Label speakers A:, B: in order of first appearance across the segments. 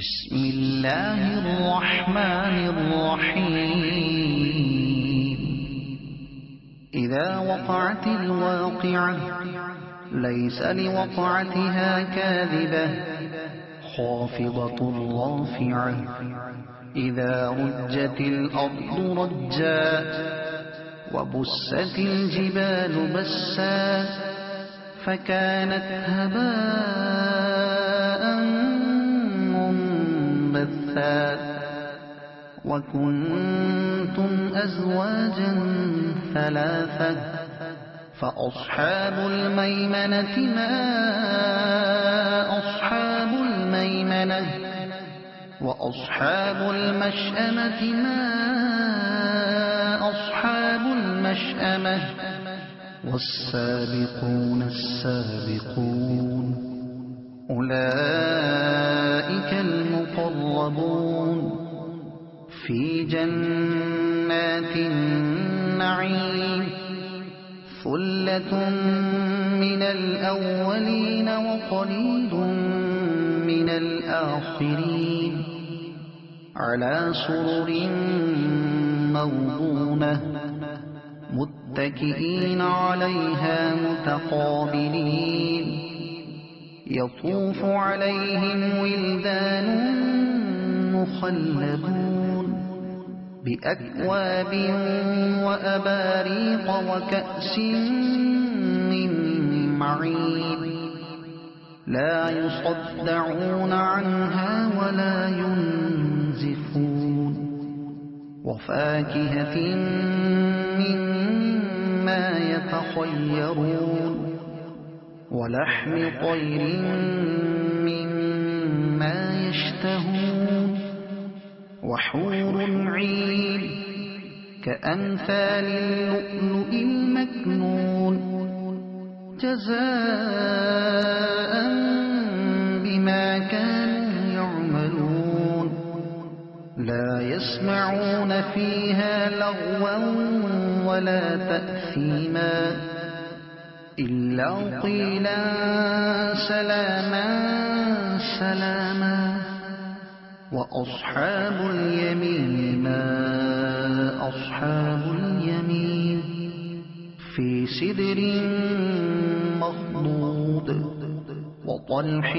A: بسم الله الرحمن الرحيم. إذا وقعت الواقعة ليس لوقعتها كاذبة خافضة رافعة. إذا رجت الأرض رجا وبست الجبال بسا فكانت هباء منبثا وكنتم أزواجا ثلاثة فأصحاب الميمنة ما أصحاب الميمنة وأصحاب المشأمة ما أصحاب المشأمة والسابقون السابقون أولئك المقربون في جنات النعيم. ثلة من الأولين وقليل من الآخرين على سرر موضونة متكئين عليها متقابلين. يطوف عليهم ولدان مخلدون بأكواب وأباريق وكأس من معين لا يصدعون عنها ولا ينزفون. وفاكهة مما يتخيرون ولحم طير مما يشتهون وحور عين كأمثال اللؤلؤ المكنون جزاء بما كانوا يعملون. لا يسمعون فيها لغوا ولا تأثيما إلا قيلا سلاما سلاما. وأصحاب اليمين ما أصحاب اليمين في سدر مخضود وطلح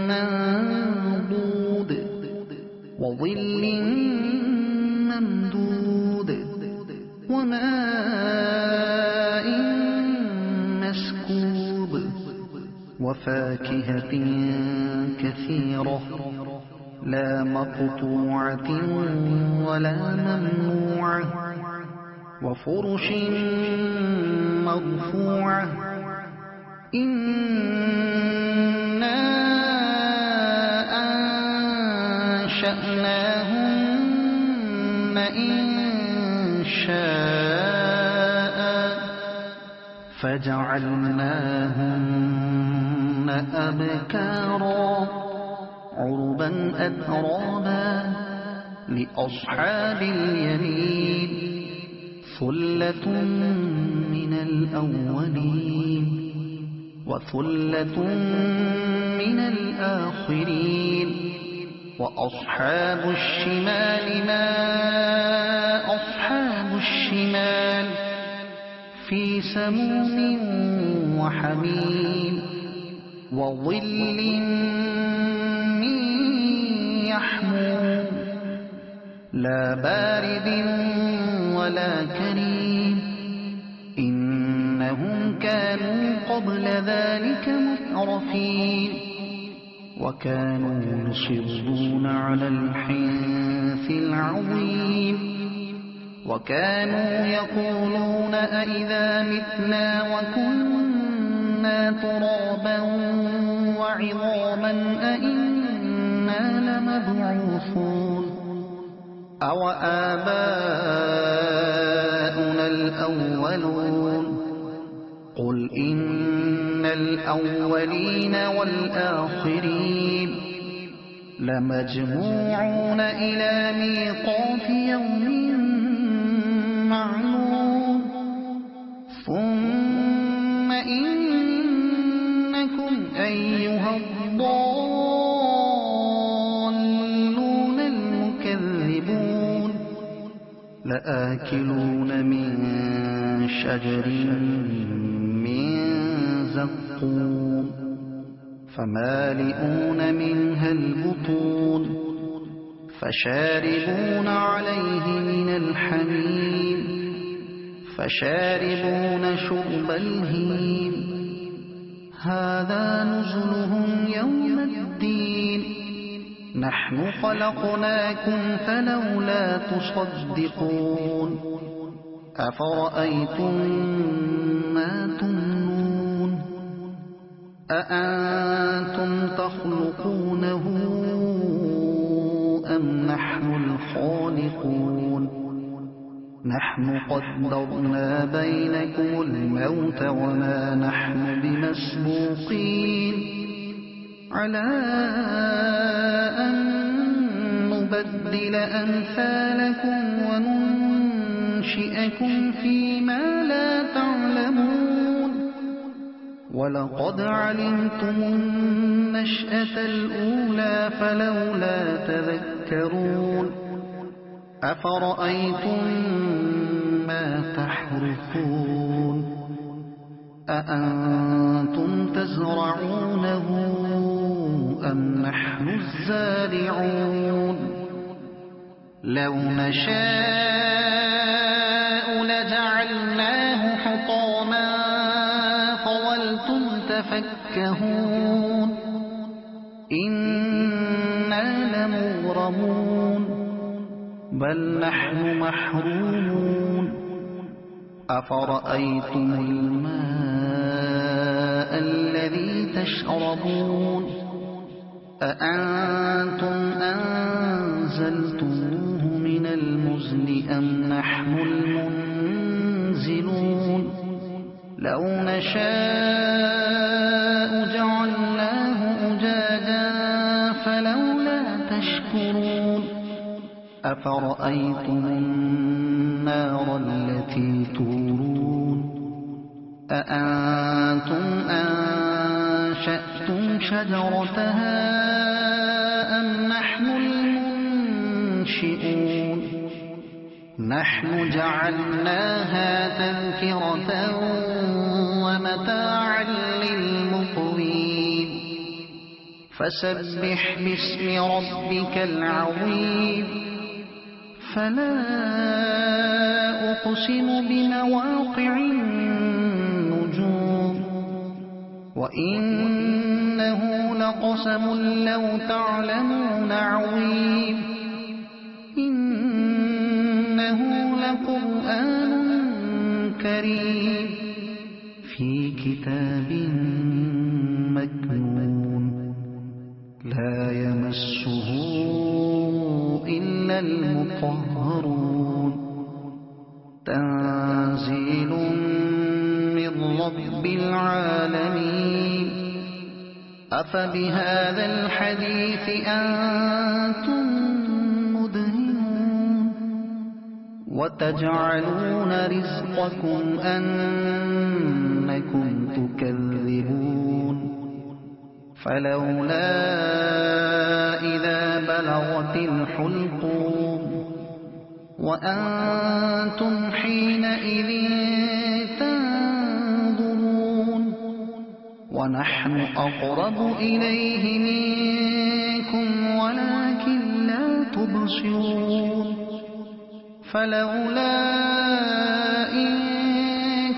A: منضود وظل ممدود وماء مسكوب وفاكهة كثيرة لا مقطوعة ولا ممنوعة وفرش مرفوعة. إنا أنشأناهن إنشاء فجعلناهن أبكارا عربا أترابا لأصحاب اليمين. ثلة من الأولين وثلة من الآخرين. وأصحاب الشمال ما أصحاب الشمال في سموم وحميم وظل من يحموم لا بارد ولا كريم. إنهم كانوا قبل ذلك مترفين وكانوا يصرون على الحنث العظيم وكانوا يقولون أئذا متنا وكنا ترابا وعظاما أئنا لمبعوثون أو آباؤنا الأولون. قل إن الأولين والآخرين لمجموعون إلى ميقات يوم معلوم. ثم إنكم أيها الضالون لآكلون من شجر من زقوم فمالئون منها البطون فشاربون عليه من الحميم فشاربون شرب الهيم هذا نزلهم يوم الدين نحن خلقناكم فلولا تصدقون أفرأيتم ما تمنون أأنتم تخلقونه أم نحن الخالقون نحن قدرنا بينكم الموت وما نحن بمسبوقين على أن نبدل أمثالكم وننشئكم فيما لا تعلمون ولقد علمتم النشأة الأولى فلولا تذكرون أفرأيتم ما تحرثون أأنتم تزرعونه أم نحن الزارعون لو نشاء لجعلناه حطاما فظلتم تفكهون إنا لمغرمون بل نحن محرومون أفرأيتم الماء الذي تشربون أأنتم أنزلتموه من المزن أم نحن المنزلون لو نشاء جعلناه أجاجا فلولا تشكرون أفرأيتم النار التي تورون أأنتم أنشأتم شجرتها أم نحن المنشئون نحن جعلناها تذكرة ومتاعا للمقوين فسبح باسم ربك العظيم فلا أقسم بمواقع النجوم وإنه لقسم لو تعلمون عظيم إنه لقرآن كريم في كتاب مكنون لا يمسه إلا المطهرون تنزيل من رب العالمين أفبهذا الحديث أنتم مدهنون وتجعلون رزقكم أنكم تكذبون فلولا إذا بلغت الحلقوم وأنتم حينئذ تنظرون ونحن أقرب إليه منكم ولكن لا تبصرون فلولا إن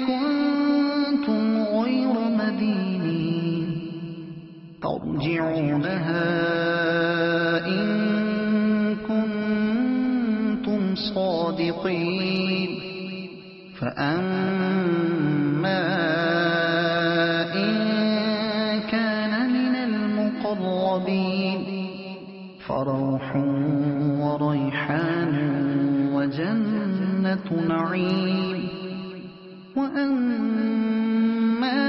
A: كنتم غير مدينين ترجعونها إن كنتم صادقين فأما إن كان من المقربين فروح وريحان وجنة نعيم وأما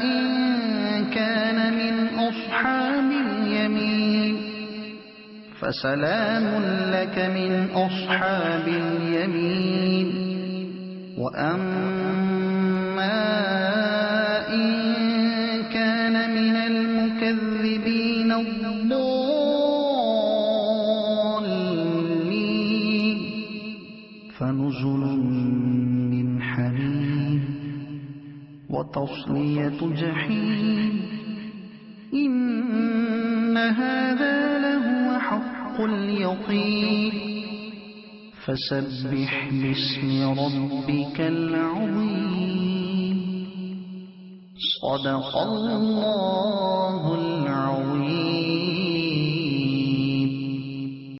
A: إن كان من أصحاب اليمين فسلام لك من أصحاب اليمين وأما إن كان من المكذبين الضالين وتصلية جحيم إن هذا لهو حق اليقين فسبح باسم ربك العظيم صدق الله